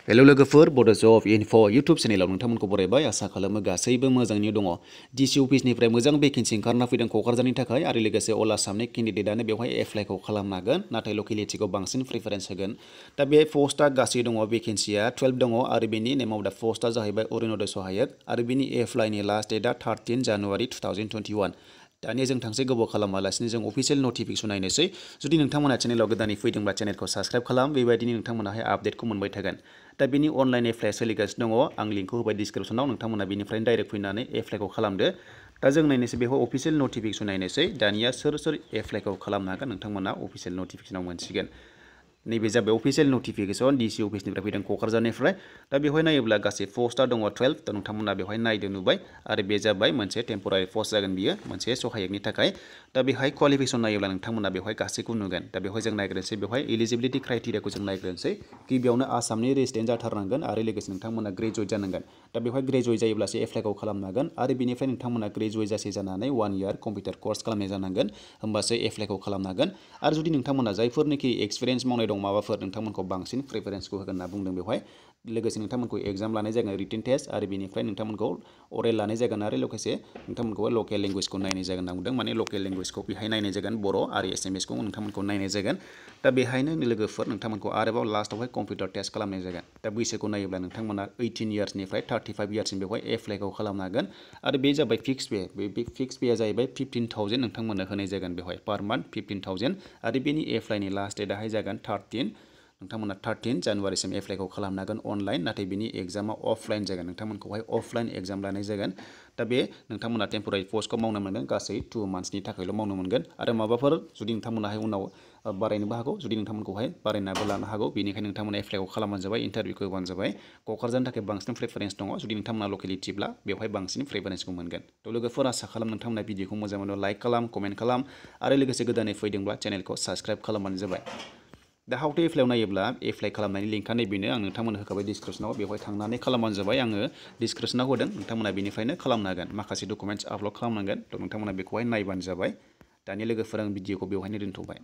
hello लोगोफोर बड' जब enough' YouTube चेनेलाव नोंथांमोनखौ बरायबाय आसा खालामो गासैबो मोजाङैनो दङ डिसि अफिसनिफ्राय मोजां भेकेन्सि ओंखारना फैदों क'क्राझारनि थाखाय आरो लोगोसे अल आसामनि केन्डिडेटआनो बेवहाय एप्लाइखौ खालामनो हागोन नाथाय लकेलिटिखौ बांसिन प्रिफारेन्स होगोन दा बे पस्टआ गासै दङ भेकेन्सिया 12 दङ आरो बेनि नेम अफ दा पस्टआ जाहैबाय अरुण'दय सहायक आरो बेनि एप्लाइनि लास्ट डेटआ 13 जानुवारि 2021 दानिया जों थांसै गोबाव खालामालासिनो जों अफिसियेल नटिफिकेसन नायनोसै जुदि नोंथांमोना चेनेलाव गोदानै फैदोंब्ला चेनेलखौ साबस्क्राइब खालाम बेबायदिनो नोंथांमोनाहाय आपडेटखौ मोनबाय थागोन दा बेनि अनलाइन एप्लाइ सोलिगासिनो दङ आं लिंकखौ होबाय डिसक्रिप्सनाव नोंथांमोना बेनिफ्रायनो डाइरेक्ट फैनानै एप्लाइखौ खालामदो दा जों नायनोसै बेखौ अफिसियेल नटिफिकेसन नायनोसै दानिया सोर एप्लाइखौ खालामनो हागोन नोंथांमोना अफिसियेल नटिफिकेसनाव मोनसिगोन नैबे जाबाय अफिसियेल नटिफिकेसन डिसि अफिसनिफ्राय फैदों क'क्राझारनिफ्राय दा बेवहाय नायोब्ला गासै पस्टआ दङ 12 दा नोंथांमोना बेवहाय नायदो नुबाय आरो बे जाबाय मोनसे टेम्परारि पस्ट जागोन बियो मोनसे सहायकनि थाखाय दा बेवहाय क्वालिफिकेसन नायोब्ला नोंथांमोना बेवहाय गासैखौ नुगोन दा बेवहाय जों नायग्रोनोसै बेवहाय एलिजिबिलिटि क्राइटेरियाखौ जों नायग्रोनोसै गिबियावनो आसामनि रेजिडेन्ट जाथारनांगोन आरो लोगोसे नोंथांमोना ग्रेजुवेट जानांगोन दा बेवहाय ग्रेजुवेट जायोब्लासो एप्लाइखौ खालामनो हागोन आरो बेनिफ्राय नोंथांमोना ग्रेजुवेट जासे जानानै 1 इयार कम्पिउटार कर्स खालामनाय जानांगोन होमबासो एप्लाइखौ खालामनो हागोन आरो जुदि नोंथांमोना जायफोरनिखि एक्सपिरियेन्स मावनाय दं माबाफोर नोंथांमोनखौ बांसिन प्रिफारेन्सखौ होगोन होनना बुंदों बेवहाय लोगोसे नोंथांमोनखौ एग्जाम लानाय जागोन रिटेन टेस्ट आरो बेनिफ्राय नोंथांमोनखौ अरेल लानाय जागोन आरो लोगोसे नोंथांमोनखौ लकेल लेंगुवेजखौ नायनाय जागोन होनना बुंदों माने लकेल लेंगुवेजखौ बेहाय नायनाय जागोन बर' आरो एसामिसखौ नोंथांमोनखौ नायनाय जागोन दा बेहायनो लोगोफोर नोंथांमोनखौ आरोबाव लास्टआवहाय कम्पिउटार टेस्ट खालामनाय जागोन दा बैसोखौ नायोब्ला नोंथांमोना 18 इयार्सनिफ्राय 35 इयार्ससिम बेवहाय एप्लाइखौ खालामनो हागोन आरो बे जाबाय फिक्स पे बे फिक्स पेया जाहैबाय 15,000 नोंथांमोननो होनाय जागोन बेवहाय पर मान्थ 15,000 आरो बेनि एप्लाइनि लास्ट डेटआहाय जागोन 13 नोंथांमोना 13 जानुवारिसिम एप्लाइखौ खालामनो हागोन अनलाइन नाथाय बिनि एग्जामा अफलाइन जागोन नोंथांमोनखौहाय अफलाइन एग्जाम लानाय जागोन दा बे नोंथांमोना टेम्परारि पस्टखौ मावनो मोनगोन गासै 2 मान्थसनि थाखायल' मावनो मोनगोन आरो माबाफोर जुदि नोंथांमोनाहाय उनाव बारायनोबो हागौ जुदि नोंथांमोनखौहाय बारायनाबो लानो हागौ बेनिखायनो नोंथांमोना एप्लाइखौ खालामबानो जाबाय इन्टारभिउखौ होबानो जाबाय क'क्राझारनि थाखाय बांसिन प्रिफारेन्स दङ जुदि नोंथांमोना लकेलिटिब्ला बेवहाय बांसिन प्रिफारेन्सखौ मोनगोन थ' लोगोफोर आसा खालाम नोंथांमोना भिडिअखौ मोजां मोनो लाइक खालाम कमेन्ट खालाम आरो लोगोसे गोदानै फैदोंब्ला चेनेलखौ साबस्क्राइब खालामबानो जाबाय दा हाउ टु एप्लाइआव नायोब्ला एप्लाइ खालामनायनि लिंकआ नैबेनो आं नोंथांमोननो होखाबाय डिसक्रिप्सनाव बेवहाय थांनानै खालामबानो जाबाय आङो डिसक्रिप्सनाव होदों नोंथांमोना बेनिफ्रायनो खालामनो हागोन माखासे डकुमेन्ट्स आपल'ड खालामनांगोन थ' नोंथांमोना बेखौहाय नायबानो जाबाय दानि लोगोफोर आं भिडिअखौ बेवहायनो दोनथ'बाय